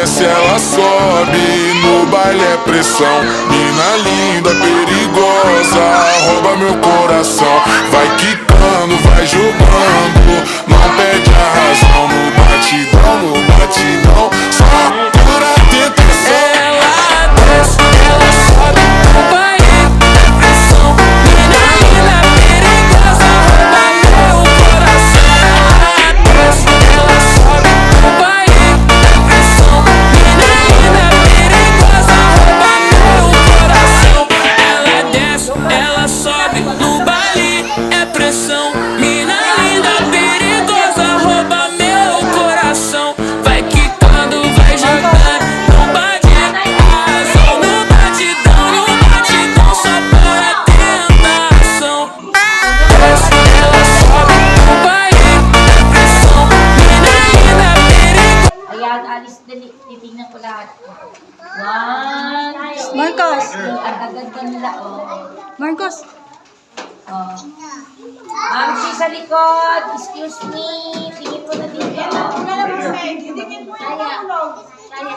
desce, ela sobe. No baile é pressão. Mina linda, perigosa, rouba meu coração. Vai quicando, vai jogando, não perde a razão. No batidão, no batidão, só pura tentação. Ela desce, ela sobe no baile é pressão. Mina linda, perigosa, rouba meu coração. Ela desce, ela sobe no baile é pressão. Mina linda, perigosa, rouba meu coração. Ela desce, ela sobe no baile é pressão. Mina linda, perigosa, rouba meu coração. Vai quicando, vai jogando, não bate a razão. No batidão, só para tentação. Desce, ela sobe no baile é pressão. Mina linda, perigosa. Ayan, alis dali. Titignan ko lahat. One. Marcos! Ang gaganda nila, oh. Marcos! Oh. Ma'am, si sa likod. Excuse me. Tingin mo na dito. Kaya. Kaya.